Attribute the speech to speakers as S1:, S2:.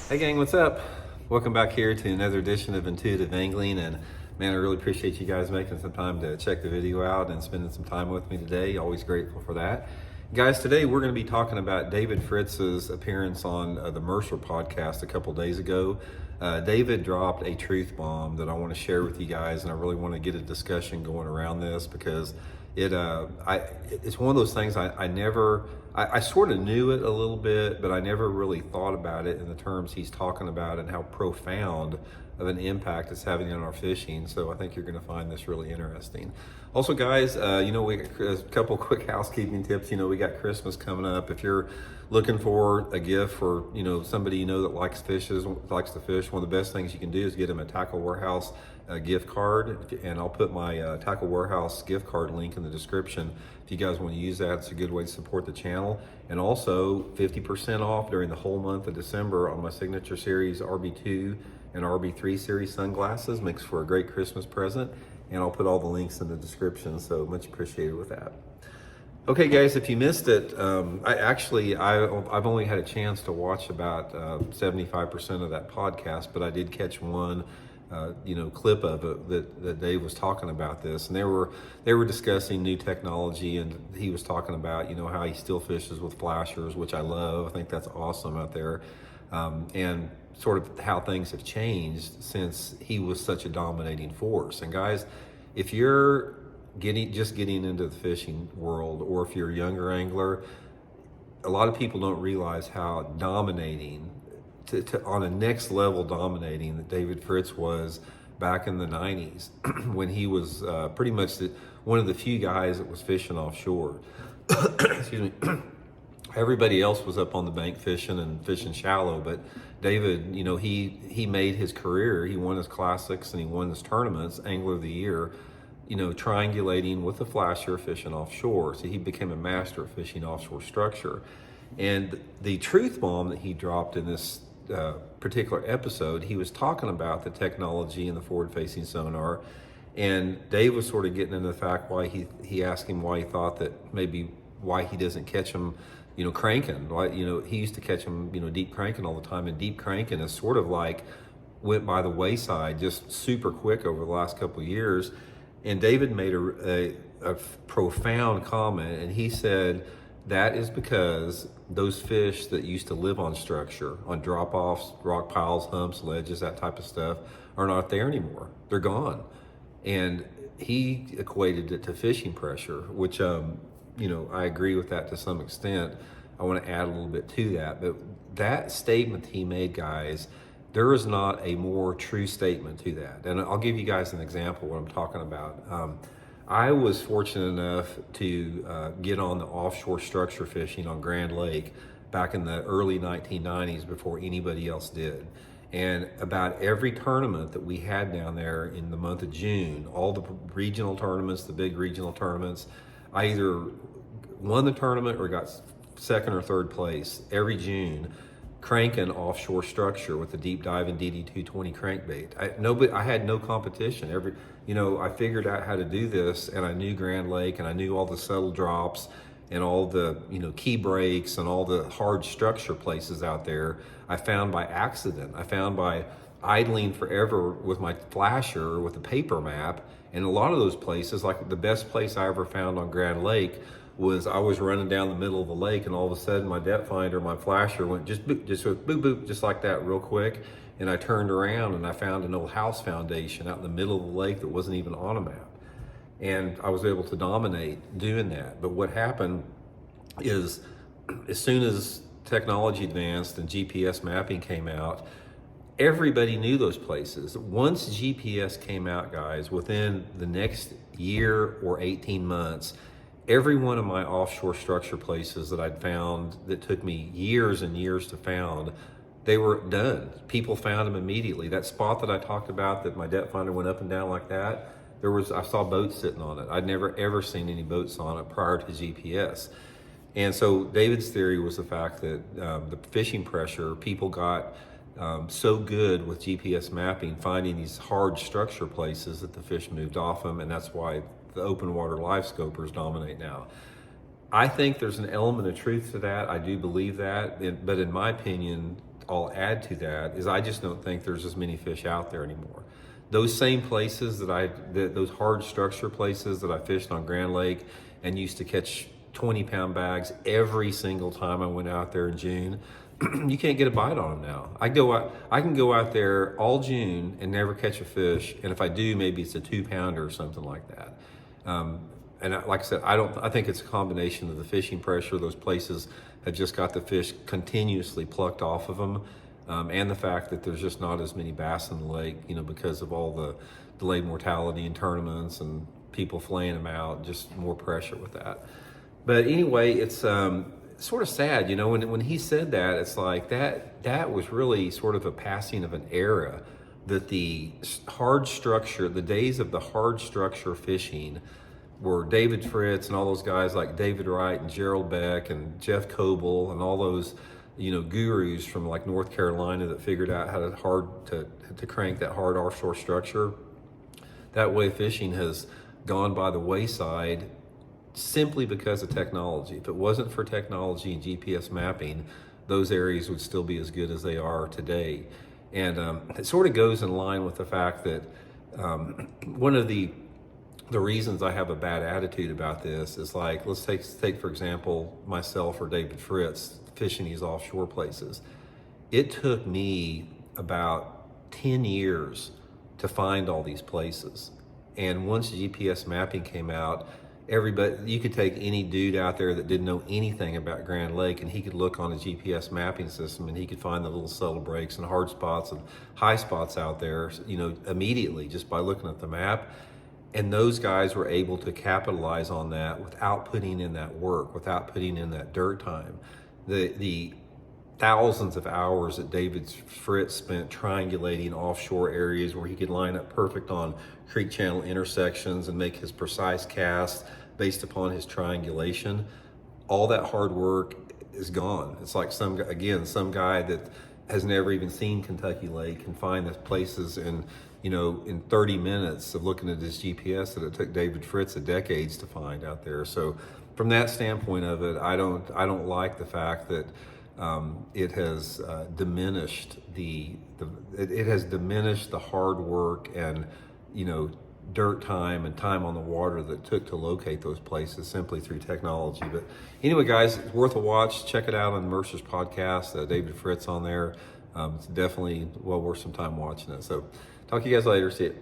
S1: Hey gang, what's up? Welcome back here to another edition of Intuitive Angling, and man, I really appreciate you guys making some time to check the video out and spending some time with me today. Always grateful for that. Guys, today we're going to be talking about David Fritts' appearance on the Mercer podcast a couple days ago. David dropped a truth bomb that I want to share with you guys, and I really want to get a discussion going around this because it's one of those things I sort of knew it a little bit, but I never really thought about it in the terms he's talking about and how profound of an impact it's having on our fishing. So I think you're going to find this really interesting. Also, guys, we got a couple quick housekeeping tips. We got Christmas coming up. If you're looking for a gift for somebody that likes to fish, one of the best things you can do is get them a Tackle Warehouse gift card, and I'll put my Tackle Warehouse gift card link in the description if you guys want to use that. It's a good way to support the channel. And also 50% off during the whole month of December on my Signature Series RB2 and RB3 series sunglasses. Makes for a great Christmas present, and I'll put all the links in the description, so much appreciated with that. Okay guys, if you missed it, I've only had a chance to watch about 75% of that podcast, but I did catch one clip of it that Dave was talking about this, and they were discussing new technology, and he was talking about how he still fishes with flashers, which I love. I think that's awesome out there, and sort of how things have changed since he was such a dominating force. And guys, if you're just getting into the fishing world, or if you're a younger angler, a lot of people don't realize how dominating on a next level dominating that David Fritts was back in the 90s when he was pretty much one of the few guys that was fishing offshore. Excuse me. Everybody else was up on the bank fishing and fishing shallow, but David, he made his career. He won his classics and he won his tournaments, Angler of the Year, triangulating with a flasher fishing offshore. So he became a master of fishing offshore structure. And the truth bomb that he dropped in this particular episode, he was talking about the technology and the forward-facing sonar, and Dave was sort of getting into the fact why he asked him why he thought that maybe why he doesn't catch him cranking. Why he used to catch him deep cranking all the time, and deep cranking is sort of like went by the wayside just super quick over the last couple of years. And David made a profound comment, and he said that is because those fish that used to live on structure, on drop-offs, rock piles, humps, ledges, that type of stuff, are not there anymore. They're gone. And he equated it to fishing pressure, which, I agree with that to some extent. I want to add a little bit to that. But that statement he made, guys, there is not a more true statement to that. And I'll give you guys an example of what I'm talking about. I was fortunate enough to get on the offshore structure fishing on Grand Lake back in the early 1990s before anybody else did. And about every tournament that we had down there in the month of June, all the regional tournaments, the big regional tournaments, I either won the tournament or got second or third place every June, cranking offshore structure with the deep diving DD220 crankbait. I had no competition. I figured out how to do this, and I knew Grand Lake, and I knew all the subtle drops and all the key breaks and all the hard structure places out there. I found by accident. I found by idling forever with my flasher or with a paper map. And a lot of those places, like the best place I ever found on Grand Lake was I was running down the middle of the lake, and all of a sudden my depth finder, my flasher went just boop, just like that real quick. And I turned around and I found an old house foundation out in the middle of the lake that wasn't even on a map. And I was able to dominate doing that. But what happened is, as soon as technology advanced and GPS mapping came out, everybody knew those places. Once GPS came out, guys, within the next year or 18 months, every one of my offshore structure places that I'd found that took me years and years to found, they were done. People found them immediately. That spot that I talked about that my depth finder went up and down like that, I saw boats sitting on it. I'd never ever seen any boats on it prior to GPS. And so David's theory was the fact that the fishing pressure, people got so good with GPS mapping, finding these hard structure places that the fish moved off them, and that's why the open water live scopers dominate now. I think there's an element of truth to that. I do believe that, but in my opinion, I'll add to that is I just don't think there's as many fish out there anymore. Those same places those hard structure places that I fished on Grand Lake and used to catch 20-pound bags every single time I went out there in June, you can't get a bite on them now. I can go out there all June and never catch a fish, and if I do, maybe it's a 2-pounder or something like that. Like I said, I think it's a combination of the fishing pressure. Those places have just got the fish continuously plucked off of them, and the fact that there's just not as many bass in the lake, because of all the delayed mortality in tournaments and people flaying them out, just more pressure with that. But anyway, it's sort of sad, when he said that, it's like that was really sort of a passing of an era, that the days of the hard structure fishing were David Fritts and all those guys like David Wright and Gerald Beck and Jeff Coble and all those, gurus from like North Carolina that figured out how to crank that hard offshore structure. That way of fishing has gone by the wayside simply because of technology. If it wasn't for technology and GPS mapping, those areas would still be as good as they are today. And it sort of goes in line with the fact that one of the reasons I have a bad attitude about this is, like, let's take for example myself or David Fritts fishing these offshore places. It took me about 10 years to find all these places, and once GPS mapping came out, you could take any dude out there that didn't know anything about Grand Lake, and he could look on a GPS mapping system and he could find the little subtle breaks and hard spots and high spots out there, immediately just by looking at the map. And those guys were able to capitalize on that without putting in that work, without putting in that dirt time. The thousands of hours that David Fritts spent triangulating offshore areas where he could line up perfect on creek channel intersections and make his precise cast based upon his triangulation, all that hard work is gone. It's like some guy that has never even seen Kentucky Lake can find the places in 30 minutes of looking at his GPS that it took David Fritts decades to find out there. So from that standpoint of it, I don't like the fact that it has diminished it has diminished the hard work and dirt time and time on the water that it took to locate those places simply through technology. But anyway, guys, it's worth a watch. Check it out on Mercer's podcast. David Fritts on there. It's definitely well worth some time watching it. So talk to you guys later. See you.